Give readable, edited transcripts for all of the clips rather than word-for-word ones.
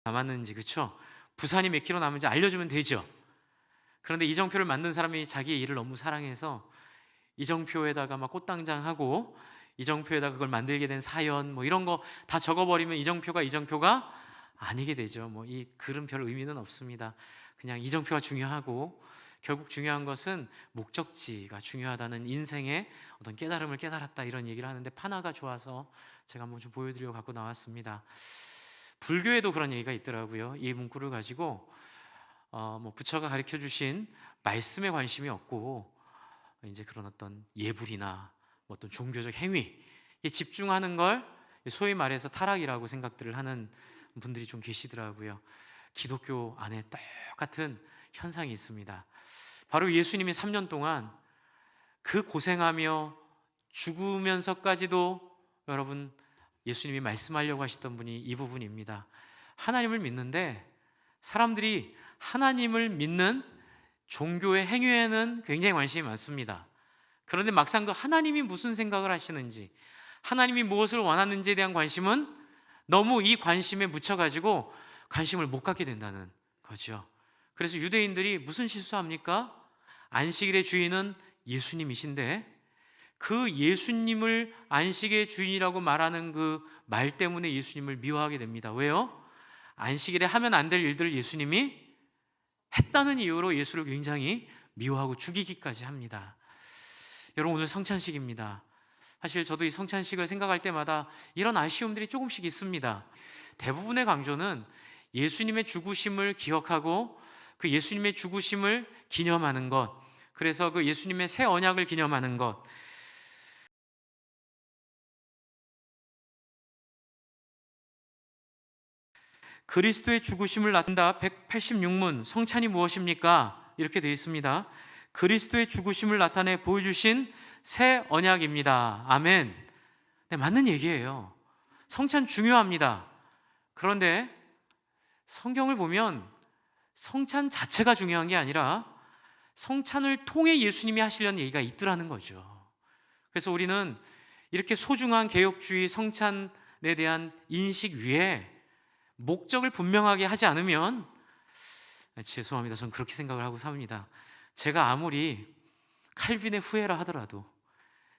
남았는지, 그렇죠? 부산이 몇 킬로 남은지 알려주면 되죠. 그런데 이정표를 만든 사람이 자기의 일을 너무 사랑해서 이정표에다가 막 꽃당장하고 이정표에다가 그걸 만들게 된 사연 뭐 이런 거 다 적어버리면 이정표가 아니게 되죠. 뭐 이 글은 별 의미는 없습니다. 그냥 이정표가 중요하고, 결국 중요한 것은 목적지가 중요하다는 인생의 어떤 깨달음을 깨달았다, 이런 얘기를 하는데 판화가 좋아서 제가 한번 좀 보여드리려고 갖고 나왔습니다. 불교에도 그런 얘기가 있더라고요. 이 문구를 가지고 뭐 부처가 가르쳐 주신 말씀에 관심이 없고 이제 그런 어떤 예불이나 뭐 어떤 종교적 행위에 집중하는 걸 소위 말해서 타락이라고 생각들을 하는 분들이 좀 계시더라고요. 기독교 안에 똑같은 현상이 있습니다. 바로 예수님이 3년 동안 그 고생하며 죽으면서까지도 여러분 예수님이 말씀하려고 하셨던 분이 이 부분입니다. 하나님을 믿는데 사람들이 하나님을 믿는 종교의 행위에는 굉장히 관심이 많습니다. 그런데 막상 그 하나님이 무슨 생각을 하시는지, 하나님이 무엇을 원하는지에 대한 관심은 너무 이 관심에 묻혀가지고 관심을 못 갖게 된다는 거죠. 그래서 유대인들이 무슨 실수합니까? 안식일의 주인은 예수님이신데 그 예수님을 안식의 주인이라고 말하는 그 말 때문에 예수님을 미워하게 됩니다. 왜요? 안식일에 하면 안 될 일들을 예수님이 했다는 이유로 예수를 굉장히 미워하고 죽이기까지 합니다. 여러분, 오늘 성찬식입니다. 사실 저도 이 성찬식을 생각할 때마다 이런 아쉬움들이 조금씩 있습니다. 대부분의 강조는 예수님의 죽으심을 기억하고 그 예수님의 죽으심을 기념하는 것, 그래서 그 예수님의 새 언약을 기념하는 것, 그리스도의 죽으심을 나타낸다 186문, 성찬이 무엇입니까? 이렇게 되어 있습니다. 그리스도의 죽으심을 나타내 보여주신 새 언약입니다. 아멘. 네, 맞는 얘기예요. 성찬 중요합니다. 그런데 성경을 보면 성찬 자체가 중요한 게 아니라 성찬을 통해 예수님이 하시려는 얘기가 있더라는 거죠. 그래서 우리는 이렇게 소중한 개혁주의 성찬에 대한 인식 위에 목적을 분명하게 하지 않으면, 죄송합니다, 저는 그렇게 생각을 하고 삽니다. 제가 아무리 칼빈의 후예라 하더라도,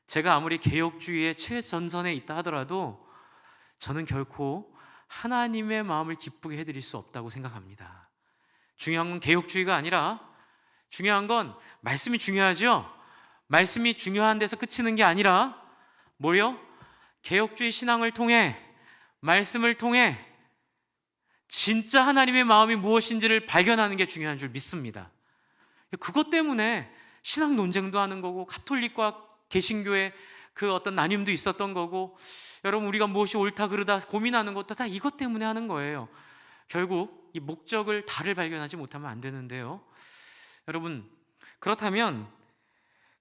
제가 아무리 개혁주의의 최전선에 있다 하더라도 저는 결코 하나님의 마음을 기쁘게 해드릴 수 없다고 생각합니다. 중요한 건 개혁주의가 아니라, 중요한 건 말씀이 중요하죠. 말씀이 중요한 데서 그치는 게 아니라 뭐요? 개혁주의 신앙을 통해, 말씀을 통해 진짜 하나님의 마음이 무엇인지를 발견하는 게 중요한 줄 믿습니다. 그것 때문에 신학 논쟁도 하는 거고, 가톨릭과 개신교의 그 어떤 나뉨도 있었던 거고, 여러분 우리가 무엇이 옳다 그르다 고민하는 것도 다 이것 때문에 하는 거예요. 결국 이 목적을 다를 발견하지 못하면 안 되는데요. 여러분, 그렇다면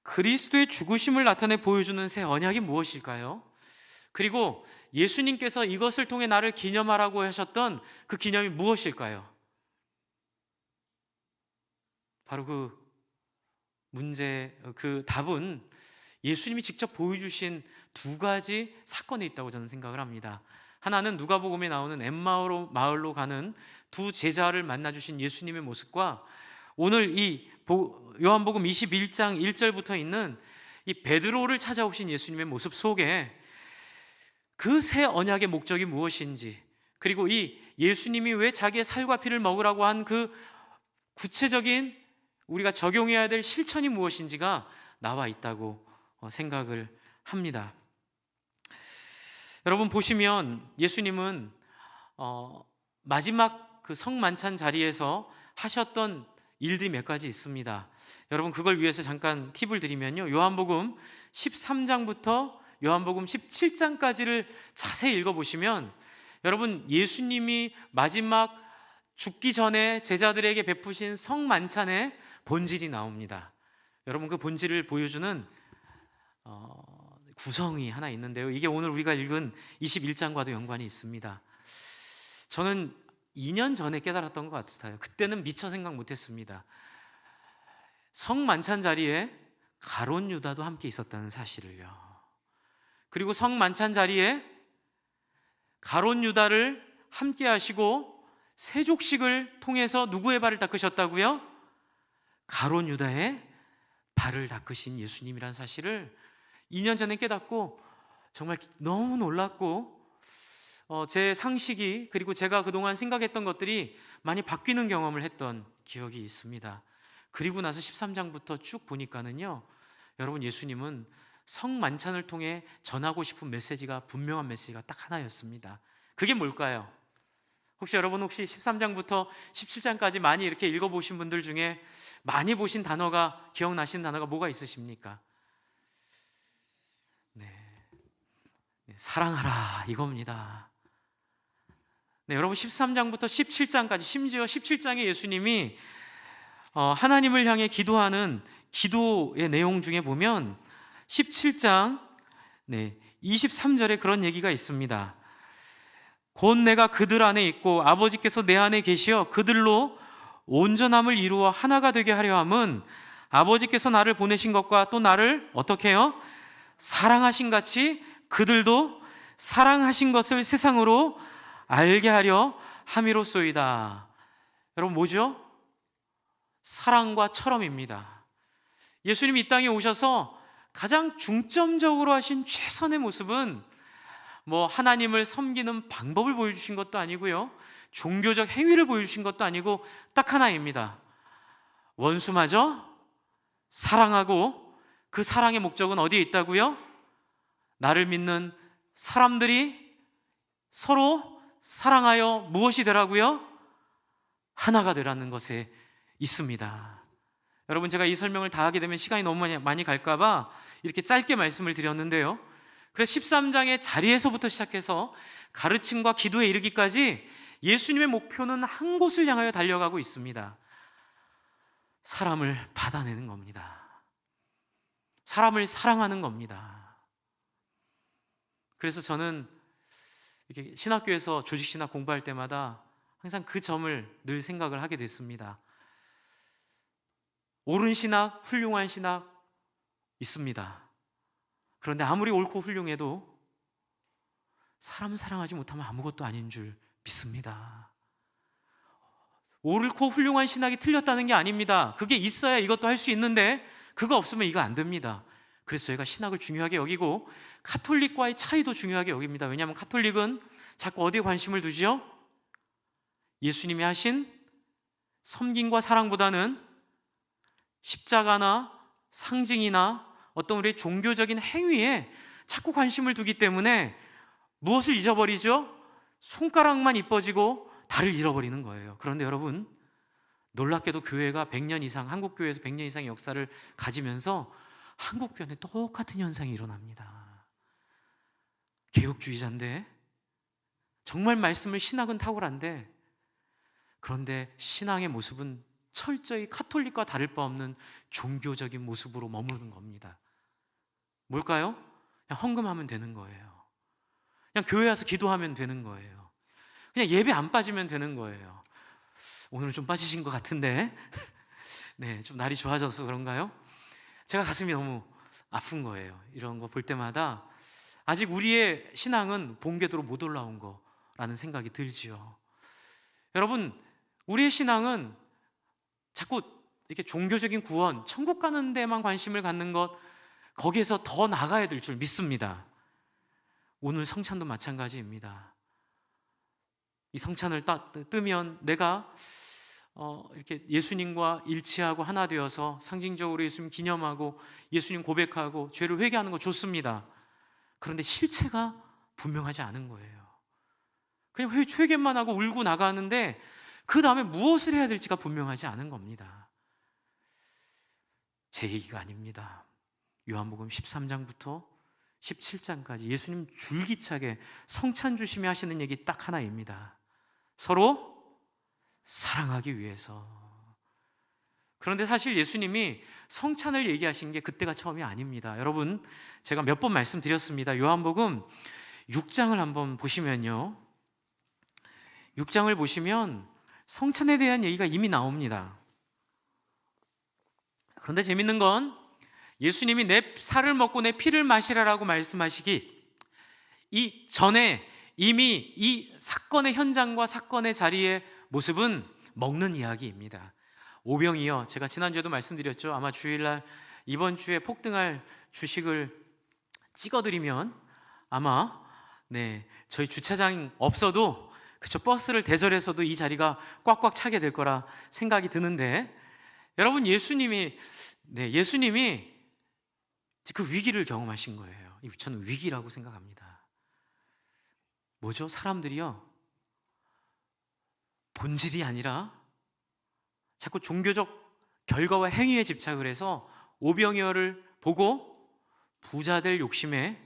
그리스도의 죽으심을 나타내 보여주는 새 언약이 무엇일까요? 그리고 예수님께서 이것을 통해 나를 기념하라고 하셨던 그 기념이 무엇일까요? 바로 그 답은 예수님이 직접 보여주신 두 가지 사건에 있다고 저는 생각을 합니다. 하나는 누가복음에 나오는 엠마오 마을로 가는 두 제자를 만나주신 예수님의 모습과, 오늘 이 요한복음 21장 1절부터 있는 이 베드로를 찾아오신 예수님의 모습 속에 그 새 언약의 목적이 무엇인지, 그리고 이 예수님이 왜 자기의 살과 피를 먹으라고 한 그 구체적인 우리가 적용해야 될 실천이 무엇인지가 나와 있다고 생각을 합니다. 여러분 보시면 예수님은 마지막 그 성만찬 자리에서 하셨던 일들이 몇 가지 있습니다. 여러분 그걸 위해서 잠깐 팁을 드리면요, 요한복음 13장부터 요한복음 17장까지를 자세히 읽어보시면 여러분 예수님이 마지막 죽기 전에 제자들에게 베푸신 성만찬의 본질이 나옵니다. 여러분 그 본질을 보여주는 구성이 하나 있는데요, 이게 오늘 우리가 읽은 21장과도 연관이 있습니다. 저는 2년 전에 깨달았던 것 같아요. 그때는 미처 생각 못했습니다. 성만찬 자리에 가룟 유다도 함께 있었다는 사실을요. 그리고 성만찬 자리에 가룟 유다를 함께 하시고 세족식을 통해서 누구의 발을 닦으셨다고요? 가룟 유다의 발을 닦으신 예수님이란 사실을 2년 전에 깨닫고 정말 너무 놀랐고, 제 상식이, 그리고 제가 그동안 생각했던 것들이 많이 바뀌는 경험을 했던 기억이 있습니다. 그리고 나서 13장부터 쭉 보니까는요, 여러분, 예수님은 성만찬을 통해 전하고 싶은 메시지가, 분명한 메시지가 딱 하나였습니다. 그게 뭘까요? 혹시 여러분 13장부터 17장까지 많이 이렇게 읽어보신 분들 중에 많이 보신 단어가, 기억나시는 단어가 뭐가 있으십니까? 네, 사랑하라, 이겁니다. 네, 여러분 13장부터 17장까지, 심지어 17장에 예수님이 하나님을 향해 기도하는 기도의 내용 중에 보면 17장 23절에 그런 얘기가 있습니다. 곧 내가 그들 안에 있고 아버지께서 내 안에 계시어 그들로 온전함을 이루어 하나가 되게 하려 함은 아버지께서 나를 보내신 것과 또 나를 어떻게 해요? 사랑하신 같이 그들도 사랑하신 것을 세상으로 알게 하려 함이로소이다. 여러분, 뭐죠? 사랑과 처럼입니다. 예수님이 이 땅에 오셔서 가장 중점적으로 하신 최선의 모습은 하나님을 섬기는 방법을 보여주신 것도 아니고요, 종교적 행위를 보여주신 것도 아니고 딱 하나입니다. 원수마저 사랑하고, 그 사랑의 목적은 어디에 있다고요? 나를 믿는 사람들이 서로 사랑하여 무엇이 되라고요? 하나가 되라는 것에 있습니다. 여러분, 제가 이 설명을 다 하게 되면 시간이 너무 많이 갈까봐 이렇게 짧게 말씀을 드렸는데요, 그래서 13장의 자리에서부터 시작해서 가르침과 기도에 이르기까지 예수님의 목표는 한 곳을 향하여 달려가고 있습니다. 사람을 받아내는 겁니다. 사람을 사랑하는 겁니다. 그래서 저는 이렇게 신학교에서 조직신학 공부할 때마다 항상 그 점을 늘 생각을 하게 됐습니다. 옳은 신학, 훌륭한 신학 있습니다. 그런데 아무리 옳고 훌륭해도 사람 사랑하지 못하면 아무것도 아닌 줄 믿습니다. 옳고 훌륭한 신학이 틀렸다는 게 아닙니다. 그게 있어야 이것도 할 수 있는데 그거 없으면 이거 안 됩니다. 그래서 저희가 신학을 중요하게 여기고 카톨릭과의 차이도 중요하게 여깁니다. 왜냐하면 카톨릭은 자꾸 어디에 관심을 두죠? 예수님이 하신 섬김과 사랑보다는 십자가나 상징이나 어떤 우리의 종교적인 행위에 자꾸 관심을 두기 때문에 무엇을 잊어버리죠? 손가락만 이뻐지고 다리를 잃어버리는 거예요. 그런데 여러분, 놀랍게도 교회가 100년 이상, 한국 교회에서 100년 이상의 역사를 가지면서 한국 교회 안에 똑같은 현상이 일어납니다. 개혁주의자인데, 정말 말씀을, 신학은 탁월한데, 그런데 신앙의 모습은 철저히 카톨릭과 다를 바 없는 종교적인 모습으로 머무르는 겁니다. 뭘까요? 그냥 헌금하면 되는 거예요. 그냥 교회 와서 기도하면 되는 거예요. 그냥 예배 안 빠지면 되는 거예요. 오늘은 좀 빠지신 것 같은데 네, 좀 날이 좋아져서 그런가요? 제가 가슴이 너무 아픈 거예요. 이런 거 볼 때마다 아직 우리의 신앙은 본궤도로 못 올라온 거라는 생각이 들지요. 여러분, 우리의 신앙은 자꾸 이렇게 종교적인 구원, 천국 가는 데만 관심을 갖는 것, 거기에서 더 나가야 될 줄 믿습니다. 오늘 성찬도 마찬가지입니다. 이 성찬을 뜨면 내가 이렇게 예수님과 일치하고 하나 되어서 상징적으로 예수님 기념하고 예수님 고백하고 죄를 회개하는 거 좋습니다. 그런데 실체가 분명하지 않은 거예요. 그냥 회개만 하고 울고 나가는데 그 다음에 무엇을 해야 될지가 분명하지 않은 겁니다. 제 얘기가 아닙니다. 요한복음 13장부터 17장까지 예수님 줄기차게 성찬 주심에 하시는 얘기 딱 하나입니다. 서로 사랑하기 위해서. 그런데 사실 예수님이 성찬을 얘기하신 게 그때가 처음이 아닙니다. 여러분, 제가 몇 번 말씀드렸습니다. 요한복음 6장을 한번 보시면요, 6장을 보시면 성찬에 대한 얘기가 이미 나옵니다. 그런데 재밌는 건 예수님이 내 살을 먹고 내 피를 마시라라고 말씀하시기 이전에 이미 이 사건의 현장과 사건의 자리에 모습은 먹는 이야기입니다. 오병이어, 제가 지난주에도 말씀드렸죠. 아마 주일날 이번 주에 폭등할 주식을 찍어드리면 아마 저희 주차장 없어도 그쵸, 버스를 대절해서도 이 자리가 꽉꽉 차게 될 거라 생각이 드는데, 여러분, 예수님이 그 위기를 경험하신 거예요. 저는 위기라고 생각합니다. 뭐죠? 사람들이요, 본질이 아니라 자꾸 종교적 결과와 행위에 집착을 해서 오병이어를 보고 부자 될 욕심에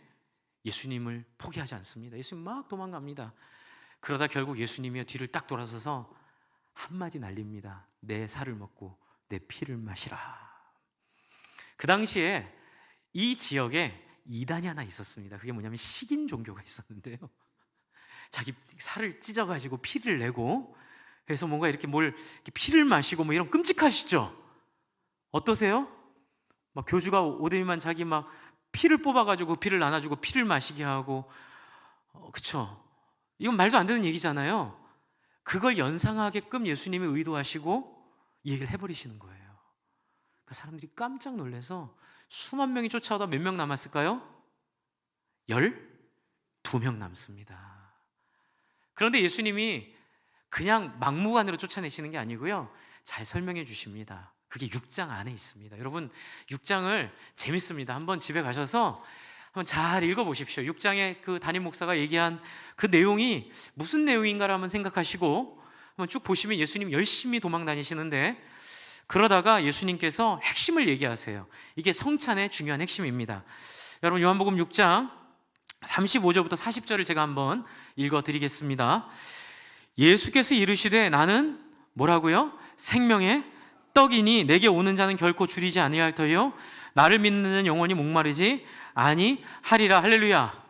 예수님을 포기하지 않습니다. 예수님 막 도망갑니다. 그러다 결국 예수님이 뒤를 딱 돌아서서 한마디 날립니다. 내 살을 먹고 내 피를 마시라. 그 당시에 이 지역에 이단이 하나 있었습니다. 그게 뭐냐면 식인 종교가 있었는데요, 자기 살을 찢어가지고 피를 내고, 그래서 뭔가 이렇게 피를 마시고 이런, 끔찍하시죠? 어떠세요? 막 교주가 오더니만 자기 막 피를 뽑아가지고 피를 나눠주고 피를 마시게 하고, 그쵸? 이건 말도 안 되는 얘기잖아요. 그걸 연상하게끔 예수님이 의도하시고 이 얘기를 해버리시는 거예요. 그러니까 사람들이 깜짝 놀라서 수만 명이 쫓아오다 몇 명 남았을까요? 12명 남습니다. 그런데 예수님이 그냥 막무가내로 쫓아내시는 게 아니고요, 잘 설명해 주십니다. 그게 6장 안에 있습니다. 여러분, 6장을 재밌습니다. 한번 집에 가셔서 한번 잘 읽어보십시오. 6장에 그 담임 목사가 얘기한 그 내용이 무슨 내용인가를 한번 생각하시고 한번 쭉 보시면 예수님 열심히 도망 다니시는데, 그러다가 예수님께서 핵심을 얘기하세요. 이게 성찬의 중요한 핵심입니다. 여러분, 요한복음 6장 35절부터 40절을 제가 한번 읽어드리겠습니다. 예수께서 이르시되 나는 뭐라고요? 생명의 떡이니 내게 오는 자는 결코 줄이지 아니할 터요 나를 믿는 자는 영원히 목마르지 아니하리라. 할렐루야.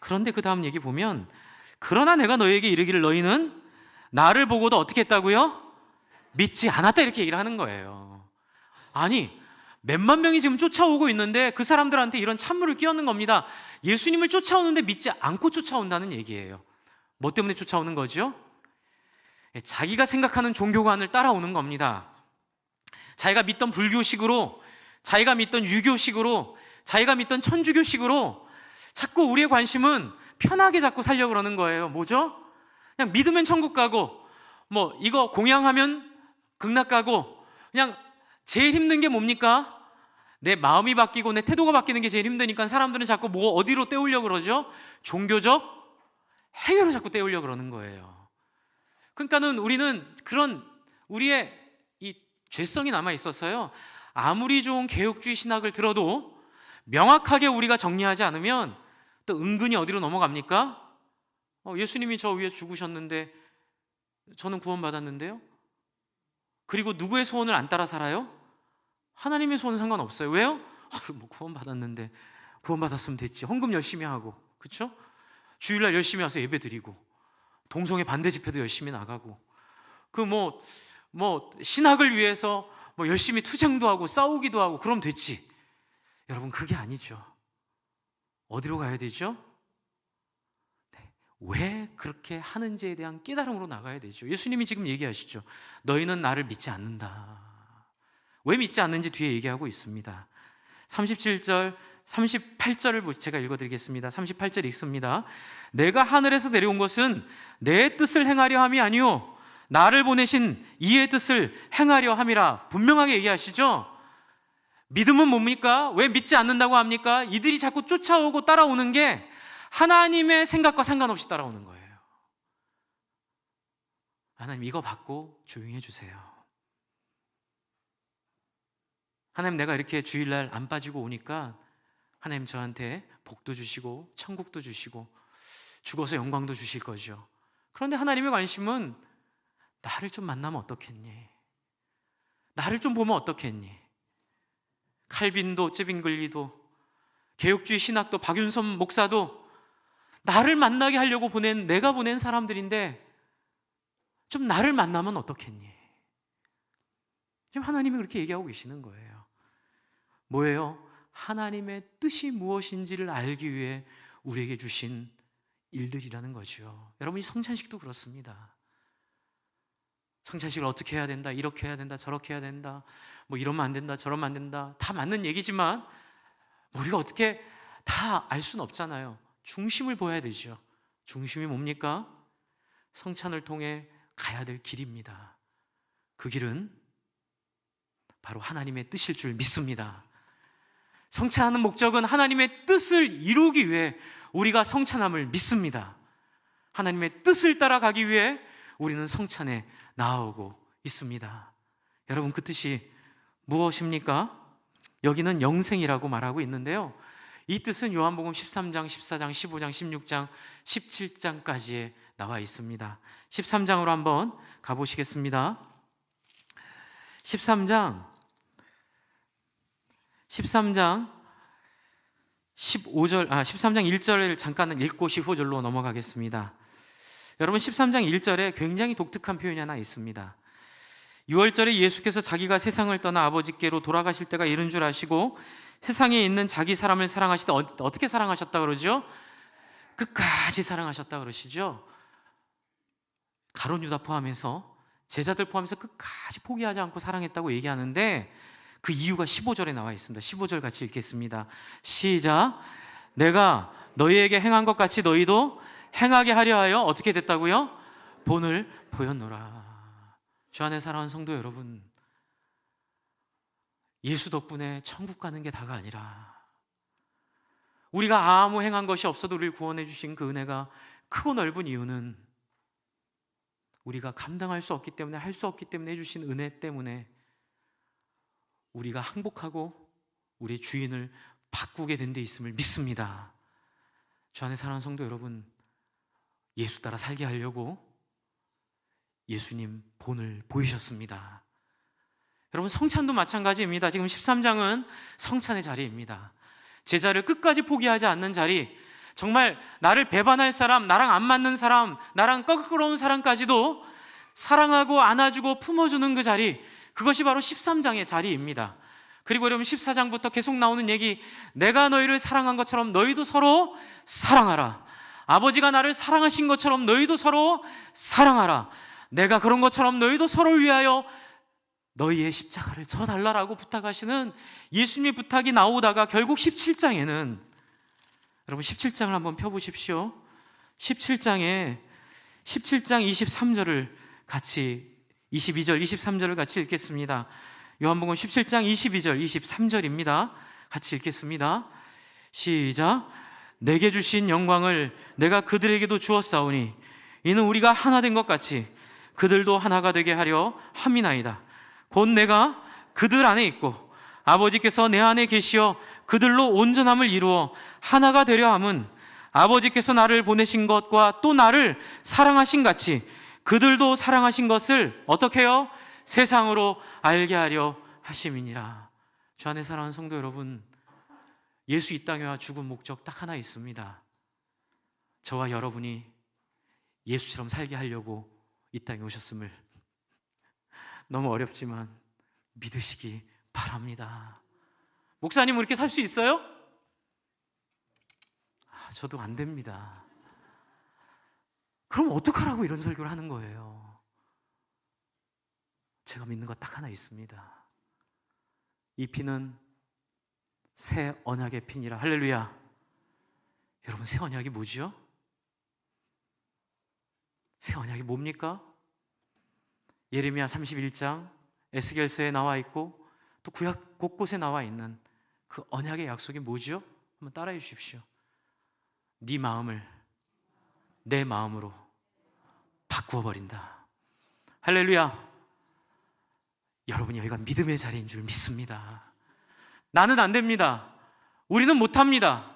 그런데 그 다음 얘기 보면, 그러나 내가 너희에게 이르기를 너희는 나를 보고도 어떻게 했다고요? 믿지 않았다, 이렇게 얘기를 하는 거예요. 아니, 몇만 명이 지금 쫓아오고 있는데 그 사람들한테 이런 찬물을 끼얹는 겁니다. 예수님을 쫓아오는데 믿지 않고 쫓아온다는 얘기예요. 뭐 때문에 쫓아오는 거죠? 자기가 생각하는 종교관을 따라오는 겁니다. 자기가 믿던 불교식으로, 자기가 믿던 유교식으로, 자기가 믿던 천주교식으로 자꾸 우리의 관심은 편하게 자꾸 살려고 그러는 거예요. 뭐죠? 그냥 믿으면 천국 가고, 이거 공양하면 극락 가고, 그냥 제일 힘든 게 뭡니까? 내 마음이 바뀌고 내 태도가 바뀌는 게 제일 힘드니까 사람들은 자꾸 어디로 때우려고 그러죠? 종교적 행위로 자꾸 때우려고 그러는 거예요. 그러니까는 우리는 그런 우리의 이 죄성이 남아 있어서요, 아무리 좋은 개혁주의 신학을 들어도 명확하게 우리가 정리하지 않으면 또 은근히 어디로 넘어갑니까? 예수님이 저 위에 죽으셨는데 저는 구원받았는데요? 그리고 누구의 소원을 안 따라 살아요? 하나님의 소원은 상관없어요. 왜요? 구원받았는데, 구원받았으면 됐지. 헌금 열심히 하고, 그렇죠? 주일날 열심히 와서 예배 드리고, 동성애 반대 집회도 열심히 나가고, 신학을 위해서 열심히 투쟁도 하고 싸우기도 하고 그럼 됐지. 여러분, 그게 아니죠. 어디로 가야 되죠? 왜 그렇게 하는지에 대한 깨달음으로 나가야 되죠. 예수님이 지금 얘기하시죠. 너희는 나를 믿지 않는다. 왜 믿지 않는지 뒤에 얘기하고 있습니다. 37절, 38절을 제가 읽어드리겠습니다. 38절 읽습니다. 내가 하늘에서 내려온 것은 내 뜻을 행하려 함이 아니요 나를 보내신 이의 뜻을 행하려 함이라. 분명하게 얘기하시죠. 믿음은 뭡니까? 왜 믿지 않는다고 합니까? 이들이 자꾸 쫓아오고 따라오는 게 하나님의 생각과 상관없이 따라오는 거예요. 하나님, 이거 받고 조용히 해주세요. 하나님, 내가 이렇게 주일날 안 빠지고 오니까 하나님 저한테 복도 주시고 천국도 주시고 죽어서 영광도 주실 거죠. 그런데 하나님의 관심은 나를 좀 만나면 어떻겠니? 나를 좀 보면 어떻겠니? 칼빈도 쯔빙글리도 개혁주의 신학도 박윤선 목사도 나를 만나게 하려고 내가 보낸 사람들인데 좀 나를 만나면 어떻겠니? 지금 하나님이 그렇게 얘기하고 계시는 거예요. 뭐예요? 하나님의 뜻이 무엇인지를 알기 위해 우리에게 주신 일들이라는 거죠. 여러분, 이 성찬식도 그렇습니다. 성찬식을 어떻게 해야 된다, 이렇게 해야 된다, 저렇게 해야 된다, 뭐 이러면 안 된다, 저러면 안 된다, 다 맞는 얘기지만 우리가 어떻게 다 알 수는 없잖아요. 중심을 보여야 되죠. 중심이 뭡니까? 성찬을 통해 가야 될 길입니다. 그 길은 바로 하나님의 뜻일 줄 믿습니다. 성찬하는 목적은 하나님의 뜻을 이루기 위해 우리가 성찬함을 믿습니다. 하나님의 뜻을 따라가기 위해 우리는 성찬에 나아오고 있습니다. 여러분, 그 뜻이 무엇입니까? 여기는 영생이라고 말하고 있는데요, 이 뜻은 요한복음 13장, 14장, 15장, 16장, 17장까지에 나와 있습니다. 13장으로 한번 가보시겠습니다. 13장 13장 1절을 잠깐 읽고 15절로 넘어가겠습니다. 여러분, 13장 1절에 굉장히 독특한 표현이 하나 있습니다. 6월절에 예수께서 자기가 세상을 떠나 아버지께로 돌아가실 때가 이른 줄 아시고 세상에 있는 자기 사람을 사랑하시되, 어떻게 사랑하셨다 그러죠? 끝까지 사랑하셨다 그러시죠. 가룟 유다 포함해서, 제자들 포함해서 끝까지 포기하지 않고 사랑했다고 얘기하는데, 그 이유가 15절에 나와 있습니다. 15절 같이 읽겠습니다. 시작. 내가 너희에게 행한 것 같이 너희도 행하게 하려 하여 어떻게 됐다고요? 본을 보였노라. 주 안에 사랑하는 성도 여러분, 예수 덕분에 천국 가는 게 다가 아니라 우리가 아무 행한 것이 없어도 우리를 구원해 주신 그 은혜가 크고 넓은 이유는 우리가 감당할 수 없기 때문에, 할 수 없기 때문에 해주신 은혜 때문에 우리가 항복하고 우리의 주인을 바꾸게 된 데 있음을 믿습니다. 주 안에 사랑하는 성도 여러분, 예수 따라 살게 하려고 예수님 본을 보이셨습니다. 여러분, 성찬도 마찬가지입니다. 지금 13장은 성찬의 자리입니다. 제자를 끝까지 포기하지 않는 자리, 정말 나를 배반할 사람, 나랑 안 맞는 사람, 나랑 껄끄러운 사람까지도 사랑하고 안아주고 품어주는 그 자리, 그것이 바로 13장의 자리입니다. 그리고 여러분, 14장부터 계속 나오는 얘기, 내가 너희를 사랑한 것처럼 너희도 서로 사랑하라. 아버지가 나를 사랑하신 것처럼 너희도 서로 사랑하라. 내가 그런 것처럼 너희도 서로를 위하여 너희의 십자가를 져달라라고 부탁하시는 예수님의 부탁이 나오다가 결국 17장에는, 여러분 17장을 한번 펴보십시오. 17장 23절을 같이, 22절, 23절을 같이 읽겠습니다. 요한복음 17장 22절, 23절입니다. 같이 읽겠습니다. 시작. 내게 주신 영광을 내가 그들에게도 주었사오니 이는 우리가 하나 된 것 같이 그들도 하나가 되게 하려 함이나이다. 곧 내가 그들 안에 있고 아버지께서 내 안에 계시어 그들로 온전함을 이루어 하나가 되려 함은 아버지께서 나를 보내신 것과 또 나를 사랑하신 같이 그들도 사랑하신 것을 어떻게 해요? 세상으로 알게 하려 하심이니라. 주 안에 사랑하는 성도 여러분, 예수 이 땅에 와 죽은 목적 딱 하나 있습니다. 저와 여러분이 예수처럼 살게 하려고 이 땅에 오셨음을 너무 어렵지만 믿으시기 바랍니다. 목사님, 이렇게 살 수 있어요? 저도 안 됩니다. 그럼 어떡하라고 이런 설교를 하는 거예요? 제가 믿는 것 딱 하나 있습니다. 이 피는 새 언약의 피니라. 할렐루야. 여러분, 새 언약이 뭐죠? 새 언약이 뭡니까? 예레미야 31장, 에스겔서에 나와 있고 또 구약 곳곳에 나와 있는 그 언약의 약속이 뭐죠? 한번 따라해 주십시오. 네 마음을 내 마음으로 바꾸어 버린다. 할렐루야. 여러분, 여기가 믿음의 자리인 줄 믿습니다. 나는 안 됩니다. 우리는 못합니다.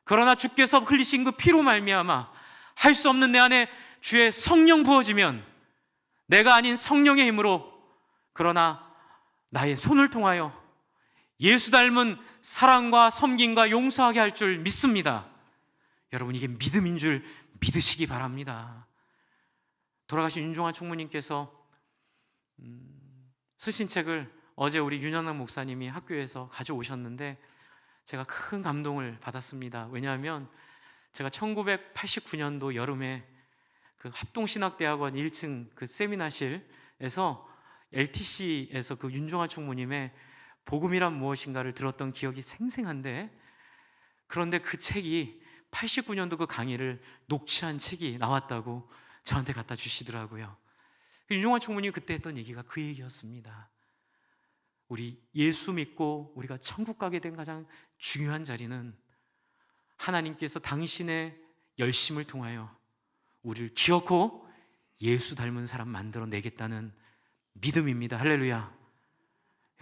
그러나 주께서 흘리신 그 피로 말미암아 할 수 없는 내 안에 주의 성령 부어지면, 내가 아닌 성령의 힘으로, 그러나 나의 손을 통하여 예수 닮은 사랑과 섬김과 용서하게 할 줄 믿습니다. 여러분, 이게 믿음인 줄 믿으시기 바랍니다. 돌아가신 윤종환 총무님께서 쓰신 책을 어제 우리 윤현학 목사님이 학교에서 가져오셨는데 제가 큰 감동을 받았습니다. 왜냐하면 제가 1989년도 여름에 그 합동신학대학원 1층 그 세미나실에서 LTC에서 그 윤종환 총무님의 복음이란 무엇인가를 들었던 기억이 생생한데, 그런데 그 책이 89년도 그 강의를 녹취한 책이 나왔다고 저한테 갖다 주시더라고요. 윤종환 총무님이 그때 했던 얘기가 그 얘기였습니다. 우리 예수 믿고 우리가 천국 가게 된 가장 중요한 자리는 하나님께서 당신의 열심을 통하여 우리를 기어코 예수 닮은 사람 만들어내겠다는 믿음입니다. 할렐루야.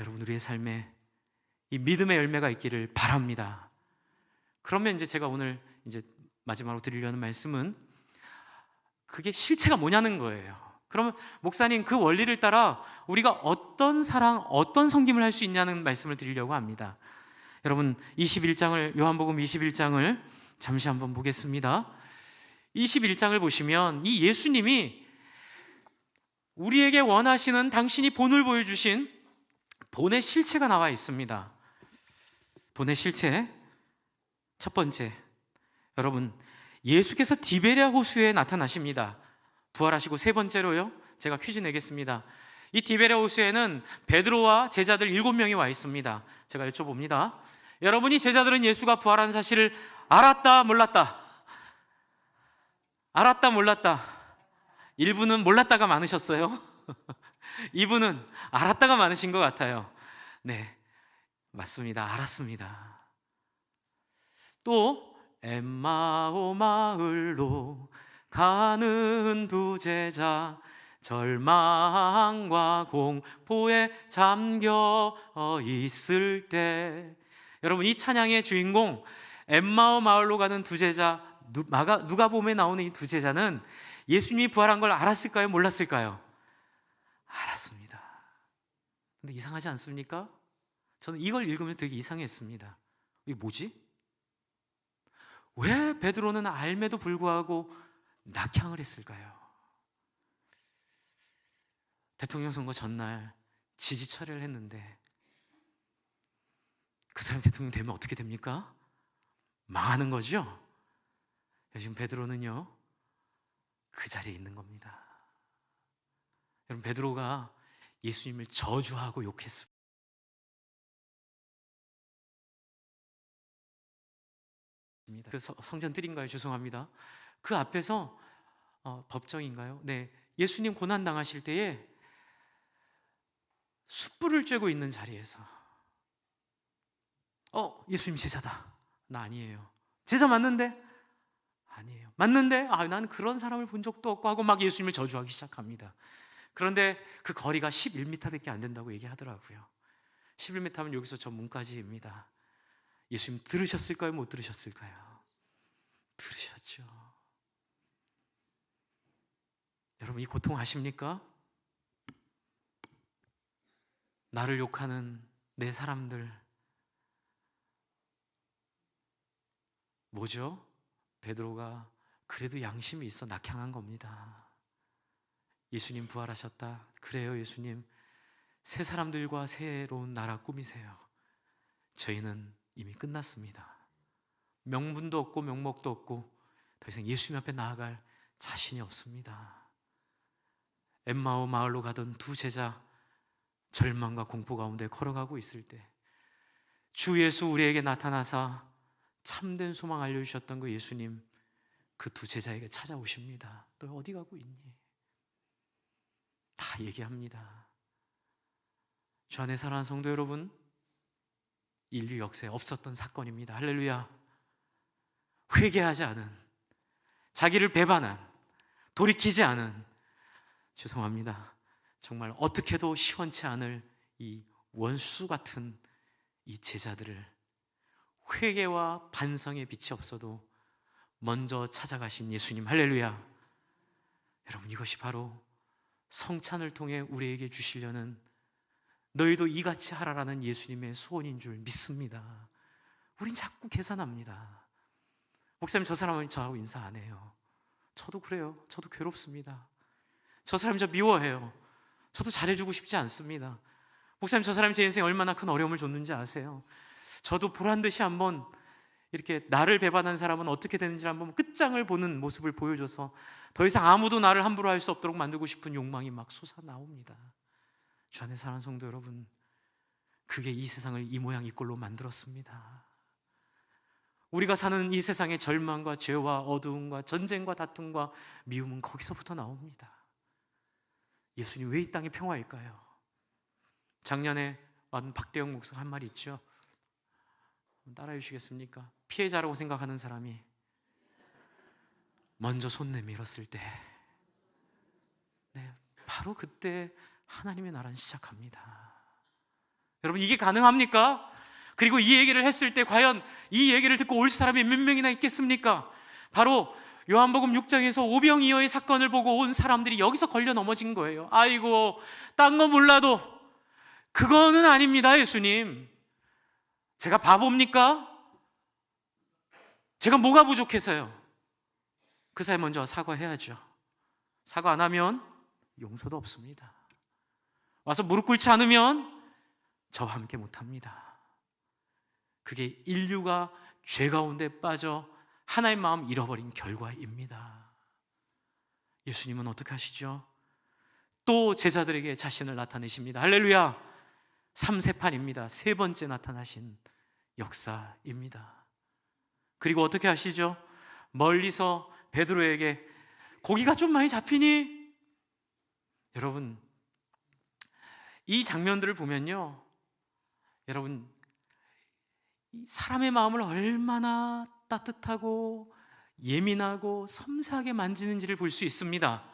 여러분, 우리의 삶에 이 믿음의 열매가 있기를 바랍니다. 그러면 이제 제가 오늘 이제 마지막으로 드리려는 말씀은 그게 실체가 뭐냐는 거예요. 그러면 목사님, 그 원리를 따라 우리가 어떤 사랑, 어떤 섬김을 할 수 있냐는 말씀을 드리려고 합니다. 여러분, 21장을, 요한복음 21장을 잠시 한번 보겠습니다. 21장을 보시면 이 예수님이 우리에게 원하시는 당신이 본을 보여주신 본의 실체가 나와 있습니다. 본의 실체 첫 번째, 여러분, 예수께서 디베랴 호수에 나타나십니다. 부활하시고 세 번째로요, 제가 퀴즈 내겠습니다. 이 디베랴 호수에는 베드로와 제자들 7명이 와 있습니다. 제가 여쭤봅니다. 여러분이 제자들은 예수가 부활한 사실을 알았다, 몰랐다? 알았다, 몰랐다? 일부는 몰랐다가 많으셨어요. 이분은 알았다가 많으신 것 같아요. 네, 맞습니다. 알았습니다. 또 엠마오 마을로 가는 두 제자, 절망과 공포에 잠겨 있을 때, 여러분, 이 찬양의 주인공 엠마오 마을로 가는 두 제자, 누가복음에 나오는 이 두 제자는 예수님이 부활한 걸 알았을까요? 몰랐을까요? 알았습니다. 근데 이상하지 않습니까? 저는 이걸 읽으면 되게 이상했습니다. 이게 뭐지? 왜 베드로는 알매도 불구하고 낙향을 했을까요? 대통령 선거 전날 지지 철회를 했는데 그 사람이 대통령 되면 어떻게 됩니까? 망하는 거죠? 지금 베드로는요, 그 자리에 있는 겁니다. 여러분, 베드로가 예수님을 저주하고 욕했습니다. 그 성전 뜰인가요? 죄송합니다. 그 앞에서 법정인가요? 네, 예수님 고난 당하실 때에 숯불을 쬐고 있는 자리에서 예수님 제자다. 나 아니에요. 제자 맞는데? 아니에요. 맞는데? 난 그런 사람을 본 적도 없고 하고 막 예수님을 저주하기 시작합니다. 그런데 그 거리가 11m밖에 안 된다고 얘기하더라고요. 11m면 여기서 저 문까지입니다. 예수님 들으셨을까요? 못 들으셨을까요? 들으셨죠. 여러분, 이 고통 아십니까? 나를 욕하는 내 사람들, 뭐죠? 베드로가 그래도 양심이 있어 낙향한 겁니다. 예수님 부활하셨다. 그래요, 예수님. 새 사람들과 새로운 나라 꾸미세요. 저희는 이미 끝났습니다. 명분도 없고 명목도 없고 더 이상 예수님 앞에 나아갈 자신이 없습니다. 엠마오 마을로 가던 두 제자, 절망과 공포 가운데 걸어가고 있을 때 주 예수 우리에게 나타나사 참된 소망 알려주셨던 그 예수님, 그 두 제자에게 찾아오십니다. 너 어디 가고 있니? 다 얘기합니다. 주 안에 사랑하는 성도 여러분, 인류 역사에 없었던 사건입니다. 할렐루야. 회개하지 않은, 자기를 배반한, 돌이키지 않은, 죄송합니다, 정말 어떻게도 시원치 않을 이 원수 같은 이 제자들을 회개와 반성의 빛이 없어도 먼저 찾아가신 예수님, 할렐루야. 여러분, 이것이 바로 성찬을 통해 우리에게 주시려는 너희도 이같이 하라라는 예수님의 소원인 줄 믿습니다. 우린 자꾸 계산합니다. 목사님, 저 사람은 저하고 인사 안 해요. 저도 그래요. 저도 괴롭습니다. 저 사람 저 미워해요. 저도 잘해주고 싶지 않습니다. 목사님, 저 사람이 제 인생에 얼마나 큰 어려움을 줬는지 아세요? 저도 보란듯이 한번 이렇게 나를 배반한 사람은 어떻게 되는지 한번 끝장을 보는 모습을 보여줘서 더 이상 아무도 나를 함부로 할 수 없도록 만들고 싶은 욕망이 막 솟아나옵니다. 주 안에 사는 성도 여러분, 그게 이 세상을 이 모양 이 꼴로 만들었습니다. 우리가 사는 이 세상의 절망과 죄와 어두움과 전쟁과 다툼과 미움은 거기서부터 나옵니다. 예수님 왜 이 땅에 평화일까요? 작년에 왔던 박대영 목사가 한 말이 있죠. 따라해 주시겠습니까? 피해자라고 생각하는 사람이 먼저 손 내밀었을 때, 바로 그때 하나님의 나라는 시작합니다. 여러분, 이게 가능합니까? 그리고 이 얘기를 했을 때 과연 이 얘기를 듣고 올 사람이 몇 명이나 있겠습니까? 바로 요한복음 6장에서 오병이어의 사건을 보고 온 사람들이 여기서 걸려 넘어진 거예요. 아이고, 딴 거 몰라도 그거는 아닙니다, 예수님. 제가 바보입니까? 제가 뭐가 부족해서요? 그 사람이 먼저 사과해야죠. 사과 안 하면 용서도 없습니다. 와서 무릎 꿇지 않으면 저와 함께 못합니다. 그게 인류가 죄 가운데 빠져 하나의 마음 잃어버린 결과입니다. 예수님은 어떻게 하시죠? 또 제자들에게 자신을 나타내십니다. 할렐루야! 3세판입니다. 세 번째 나타나신 역사입니다. 그리고 어떻게 하시죠? 멀리서 베드로에게 고기가 좀 많이 잡히니? 여러분, 이 장면들을 보면요, 여러분, 사람의 마음을 얼마나 따뜻하고 예민하고 섬세하게 만지는지를 볼 수 있습니다.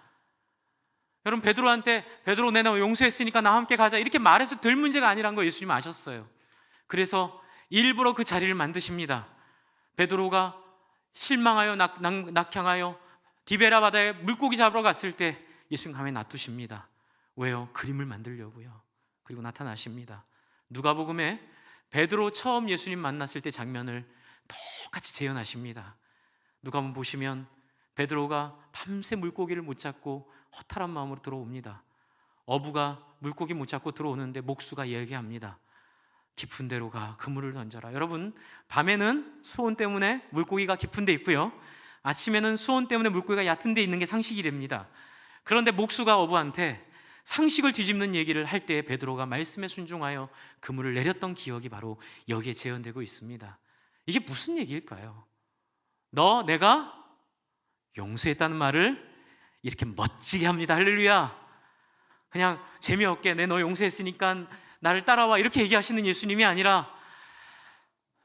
여러분, 베드로한테 베드로, 내가 용서했으니까 나와 함께 가자 이렇게 말해서 될 문제가 아니란 거 예수님 아셨어요. 그래서 일부러 그 자리를 만드십니다. 베드로가 실망하여 낙향하여 디베라 바다에 물고기 잡으러 갔을 때 예수님 가만히 놔두십니다. 왜요? 그림을 만들려고요. 그리고 나타나십니다. 누가복음에 베드로 처음 예수님 만났을 때 장면을 똑같이 재현하십니다. 누가복음 보시면 베드로가 밤새 물고기를 못 잡고 허탈한 마음으로 들어옵니다. 어부가 물고기 못 잡고 들어오는데 목수가 얘기합니다. 깊은 데로 가, 그물을 던져라. 여러분, 밤에는 수온 때문에 물고기가 깊은 데 있고요, 아침에는 수온 때문에 물고기가 얕은 데 있는 게 상식이랍니다. 그런데 목수가 어부한테 상식을 뒤집는 얘기를 할 때 베드로가 말씀에 순종하여 그물을 내렸던 기억이 바로 여기에 재현되고 있습니다. 이게 무슨 얘기일까요? 내가 용서했다는 말을 이렇게 멋지게 합니다. 할렐루야! 그냥 재미없게 너 용서했으니까 나를 따라와 이렇게 얘기하시는 예수님이 아니라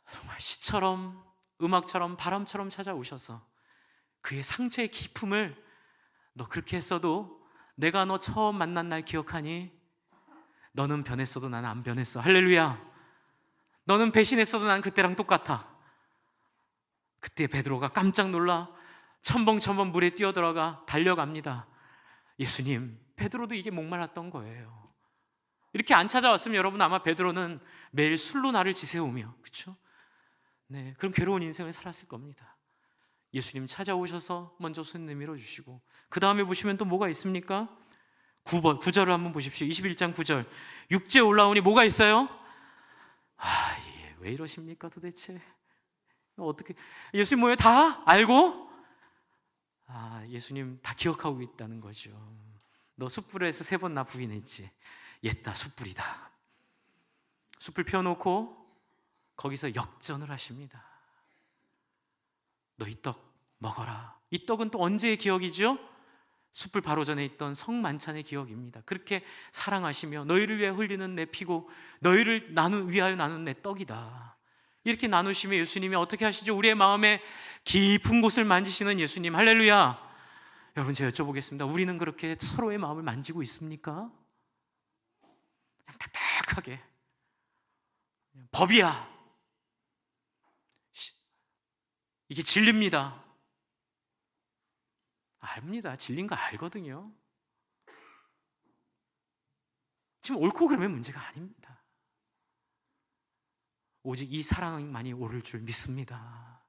정말 시처럼 음악처럼 바람처럼 찾아오셔서 그의 상처의 깊음을, 너 그렇게 했어도 내가 너 처음 만난 날 기억하니? 너는 변했어도 나는 안 변했어. 할렐루야! 너는 배신했어도 난 그때랑 똑같아. 그때 베드로가 깜짝 놀라 첨벙첨벙 물에 뛰어들어가 달려갑니다. 예수님, 베드로도 이게 목말랐던 거예요. 이렇게 안 찾아왔으면 여러분 아마 베드로는 매일 술로 나를 지새우며, 그렇죠? 네, 그럼 괴로운 인생을 살았을 겁니다. 예수님 찾아오셔서 먼저 손 내밀어 주시고, 그 다음에 보시면 또 뭐가 있습니까? 9절을 한번 보십시오. 21장 9절. 육지에 올라오니 뭐가 있어요? 이게 왜 이러십니까 도대체? 어떻게, 예수님 뭐예요? 다 알고? 예수님 다 기억하고 있다는 거죠. 너 숯불에서 3번 나 부인했지? 옛다 숯불이다. 숯불 펴놓고 거기서 역전을 하십니다. 너 이 떡 먹어라. 이 떡은 또 언제의 기억이죠? 숯불 바로 전에 있던 성만찬의 기억입니다. 그렇게 사랑하시며 너희를 위해 흘리는 내 피고 너희를 위하여 나눈 내 떡이다. 이렇게 나누시며 예수님이 어떻게 하시죠? 우리의 마음에 깊은 곳을 만지시는 예수님. 할렐루야! 여러분, 제가 여쭤보겠습니다. 우리는 그렇게 서로의 마음을 만지고 있습니까? 그냥 딱딱하게 법이야, 이게 진리입니다. 압니다. 진리인 거 알거든요. 지금 옳고 그름의 문제가 아닙니다. 오직 이 사랑만이 옳을 줄 믿습니다.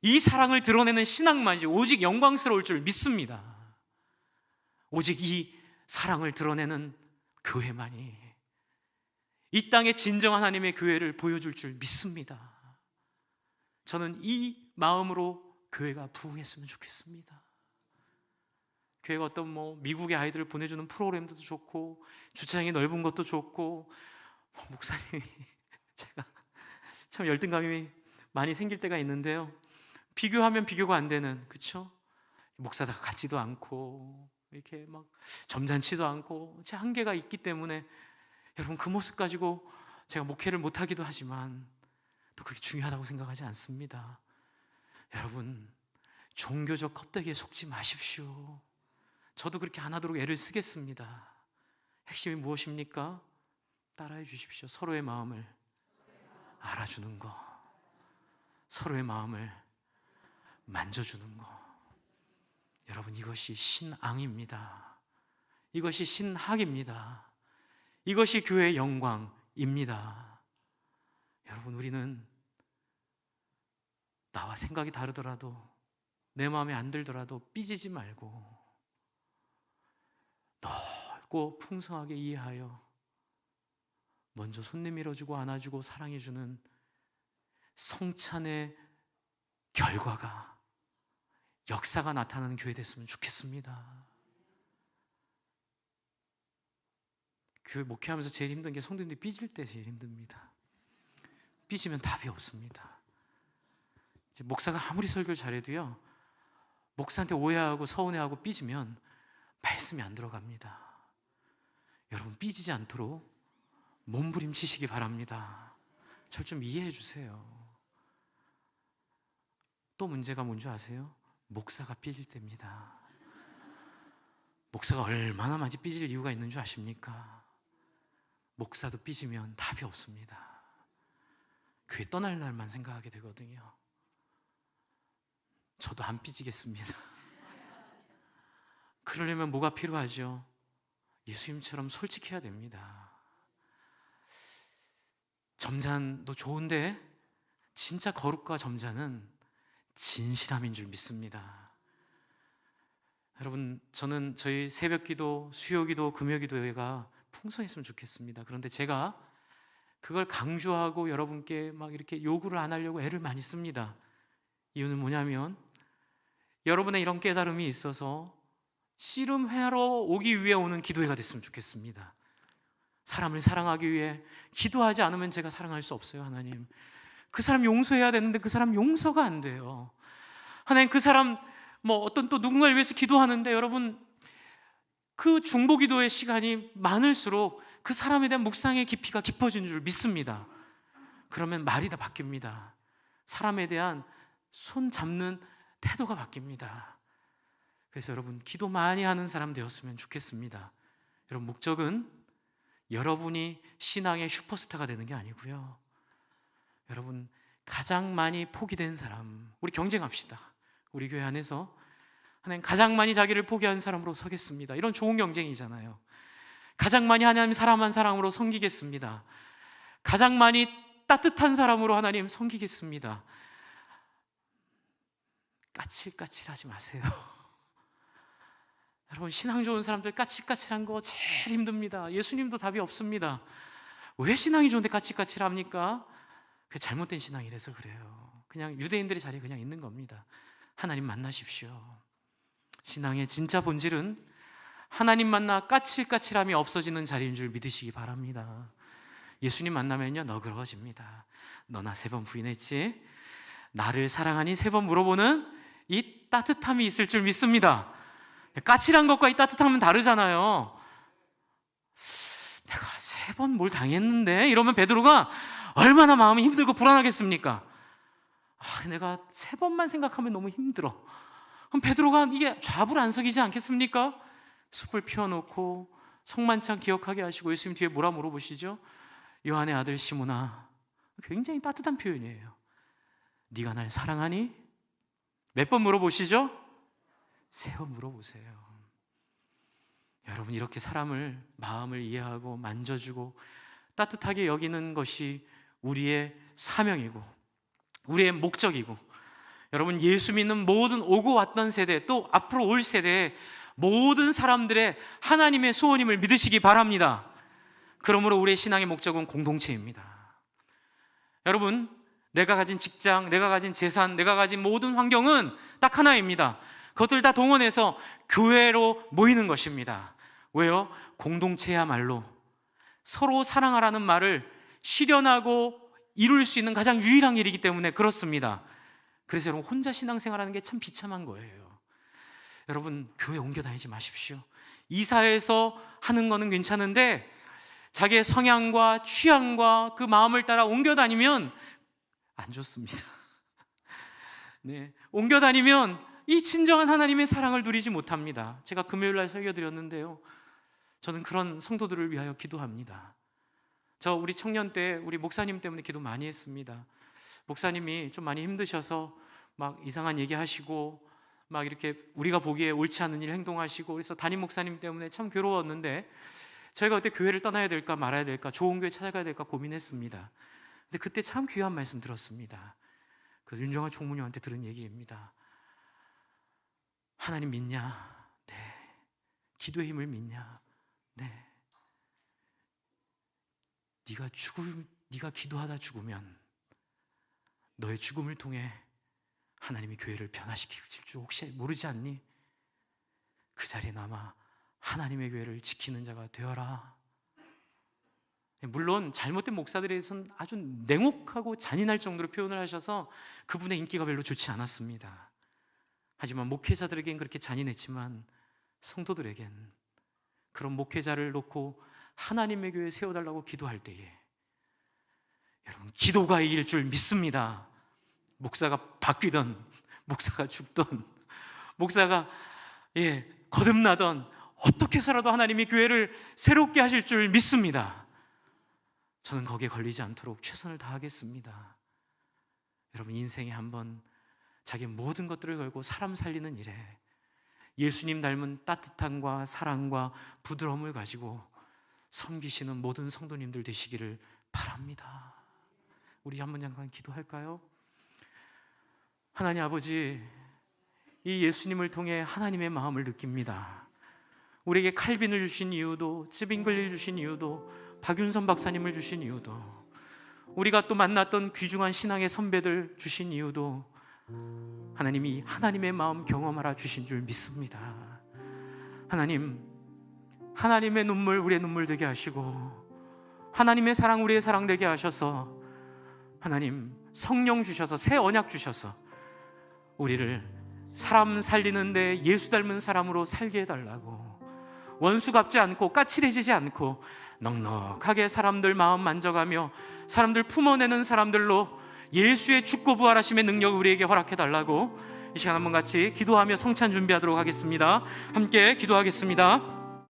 이 사랑을 드러내는 신앙만이 오직 영광스러울 줄 믿습니다. 오직 이 사랑을 드러내는 교회만이 이 땅에 진정한 하나님의 교회를 보여줄 줄 믿습니다. 저는 이 마음으로 교회가 부흥했으면 좋겠습니다. 교회가 어떤 미국의 아이들을 보내주는 프로그램도 좋고 주차장이 넓은 것도 좋고 목사님이 제가 참 열등감이 많이 생길 때가 있는데요. 비교하면 비교가 안 되는, 그렇죠? 목사다가 같지도 않고 이렇게 막 점잖지도 않고 제 한계가 있기 때문에 여러분 그 모습 가지고 제가 목회를 못하기도 하지만 또 그게 중요하다고 생각하지 않습니다. 여러분 종교적 껍데기에 속지 마십시오. 저도 그렇게 안 하도록 애를 쓰겠습니다. 핵심이 무엇입니까? 따라해 주십시오. 서로의 마음을 알아주는 거, 서로의 마음을 만져주는 거. 여러분 이것이 신앙입니다. 이것이 신학입니다. 이것이 교회의 영광입니다. 여러분 우리는 나와 생각이 다르더라도 내 마음에 안 들더라도 삐지지 말고 넓고 풍성하게 이해하여 먼저 손 내밀어주고 안아주고 사랑해주는 성찬의 결과가, 역사가 나타나는 교회 됐으면 좋겠습니다. 교회 목회하면서 제일 힘든 게 성도님들이 삐질 때 제일 힘듭니다. 삐지면 답이 없습니다. 이제 목사가 아무리 설교를 잘해도요, 목사한테 오해하고 서운해하고 삐지면 말씀이 안 들어갑니다. 여러분 삐지지 않도록 몸부림치시기 바랍니다. 저를 좀 이해해 주세요. 또 문제가 뭔지 아세요? 목사가 삐질 때입니다. 목사가 얼마나 많이 삐질 이유가 있는 줄 아십니까? 목사도 삐지면 답이 없습니다. 교회 떠날 날만 생각하게 되거든요. 저도 안 삐지겠습니다. 그러려면 뭐가 필요하죠? 예수님처럼 솔직해야 됩니다. 점잔도 좋은데 진짜 거룩과 점잔은 진실함인 줄 믿습니다. 여러분 저는 저희 새벽기도, 수요기도, 금요기도회가 풍성했으면 좋겠습니다. 그런데 제가 그걸 강조하고 여러분께 막 이렇게 요구를 안 하려고 애를 많이 씁니다. 이유는 뭐냐면 여러분의 이런 깨달음이 있어서 씨름하러 오기 위해 오는 기도회가 됐으면 좋겠습니다. 사람을 사랑하기 위해 기도하지 않으면 제가 사랑할 수 없어요. 하나님 그 사람 용서해야 되는데 그 사람 용서가 안 돼요. 하나님 그 사람 어떤 또 누군가를 위해서 기도하는데 여러분 그 중보기도의 시간이 많을수록 그 사람에 대한 묵상의 깊이가 깊어지는 줄 믿습니다. 그러면 말이 다 바뀝니다. 사람에 대한 손 잡는 태도가 바뀝니다. 그래서 여러분 기도 많이 하는 사람 되었으면 좋겠습니다. 여러분 목적은 여러분이 신앙의 슈퍼스타가 되는 게 아니고요, 여러분 가장 많이 포기된 사람, 우리 경쟁합시다. 우리 교회 안에서 하나님 가장 많이 자기를 포기한 사람으로 서겠습니다. 이런 좋은 경쟁이잖아요. 가장 많이 하나님 사랑한 사람으로 섬기겠습니다. 가장 많이 따뜻한 사람으로 하나님 섬기겠습니다. 까칠까칠하지 마세요. 여러분 신앙 좋은 사람들 까칠까칠한 거 제일 힘듭니다. 예수님도 답이 없습니다. 왜 신앙이 좋은데 까칠까칠합니까? 그게 잘못된 신앙이라서 그래요. 그냥 유대인들의 자리에 그냥 있는 겁니다. 하나님 만나십시오. 신앙의 진짜 본질은 하나님 만나 까칠까칠함이 없어지는 자리인 줄 믿으시기 바랍니다. 예수님 만나면요 너그러워집니다. 너나 3번 부인했지? 나를 사랑하니 3번 물어보는 이 따뜻함이 있을 줄 믿습니다. 까칠한 것과 이 따뜻함은 다르잖아요. 내가 3번 뭘 당했는데? 이러면 베드로가 얼마나 마음이 힘들고 불안하겠습니까? 내가 3번만 생각하면 너무 힘들어. 그럼 베드로가 이게 좌불안석이지 않겠습니까? 숲을 피워놓고 성만찬 기억하게 하시고 예수님 뒤에 뭐라 물어보시죠? 요한의 아들 시몬아, 굉장히 따뜻한 표현이에요. 네가 날 사랑하니? 몇 번 물어보시죠? 3번 물어보세요. 여러분 이렇게 사람을 마음을 이해하고 만져주고 따뜻하게 여기는 것이 우리의 사명이고 우리의 목적이고, 여러분 예수 믿는 모든 오고 왔던 세대 또 앞으로 올 세대의 모든 사람들의 하나님의 소원임을 믿으시기 바랍니다. 그러므로 우리의 신앙의 목적은 공동체입니다. 여러분 내가 가진 직장, 내가 가진 재산, 내가 가진 모든 환경은 딱 하나입니다. 그것들 다 동원해서 교회로 모이는 것입니다. 왜요? 공동체야말로 서로 사랑하라는 말을 실현하고 이룰 수 있는 가장 유일한 일이기 때문에 그렇습니다. 그래서 여러분, 혼자 신앙생활하는 게 참 비참한 거예요. 여러분, 교회 옮겨 다니지 마십시오. 이사해서 하는 거는 괜찮은데 자기의 성향과 취향과 그 마음을 따라 옮겨 다니면 안 좋습니다. 네, 옮겨 다니면 이 진정한 하나님의 사랑을 누리지 못합니다. 제가 금요일 날 설교 드렸는데요, 저는 그런 성도들을 위하여 기도합니다. 저 우리 청년 때 우리 목사님 때문에 기도 많이 했습니다. 목사님이 좀 많이 힘드셔서 막 이상한 얘기 하시고 막 이렇게 우리가 보기에 옳지 않은 일 행동하시고, 그래서 담임 목사님 때문에 참 괴로웠는데 저희가 그때 교회를 떠나야 될까 말아야 될까, 좋은 교회 찾아가야 될까 고민했습니다. 근데 그때 참 귀한 말씀 들었습니다. 그 윤정아 총무님한테 들은 얘기입니다. 하나님 믿냐? 네. 기도의 힘을 믿냐? 네. 네가 기도하다 죽으면 너의 죽음을 통해 하나님이 교회를 변화시킬 줄 혹시 모르지 않니? 그 자리에 남아 하나님의 교회를 지키는 자가 되어라. 물론 잘못된 목사들에 대해서는 아주 냉혹하고 잔인할 정도로 표현을 하셔서 그분의 인기가 별로 좋지 않았습니다. 하지만 목회자들에겐 그렇게 잔인했지만 성도들에겐 그런 목회자를 놓고 하나님의 교회에 세워달라고 기도할 때에 여러분, 기도가 이길 줄 믿습니다. 목사가 바뀌던, 목사가 죽던, 목사가 거듭나던 어떻게 해서라도 하나님이 교회를 새롭게 하실 줄 믿습니다. 저는 거기에 걸리지 않도록 최선을 다하겠습니다. 여러분, 인생에 한번 자기 모든 것들을 걸고 사람 살리는 일에 예수님 닮은 따뜻함과 사랑과 부드러움을 가지고 섬기시는 모든 성도님들 되시기를 바랍니다. 우리 한번 잠깐 기도할까요? 하나님 아버지, 이 예수님을 통해 하나님의 마음을 느낍니다. 우리에게 칼빈을 주신 이유도, 츠빙글리를 주신 이유도, 박윤선 박사님을 주신 이유도, 우리가 또 만났던 귀중한 신앙의 선배들 주신 이유도 하나님이 하나님의 마음 경험하라 주신 줄 믿습니다. 하나님, 하나님의 눈물 우리의 눈물 되게 하시고 하나님의 사랑 우리의 사랑 되게 하셔서 하나님 성령 주셔서 새 언약 주셔서 우리를 사람 살리는데 예수 닮은 사람으로 살게 해달라고, 원수 갚지 않고 까칠해지지 않고 넉넉하게 사람들 마음 만져가며 사람들 품어내는 사람들로 예수의 죽고 부활하심의 능력을 우리에게 허락해달라고 이 시간 한번 같이 기도하며 성찬 준비하도록 하겠습니다. 함께 기도하겠습니다.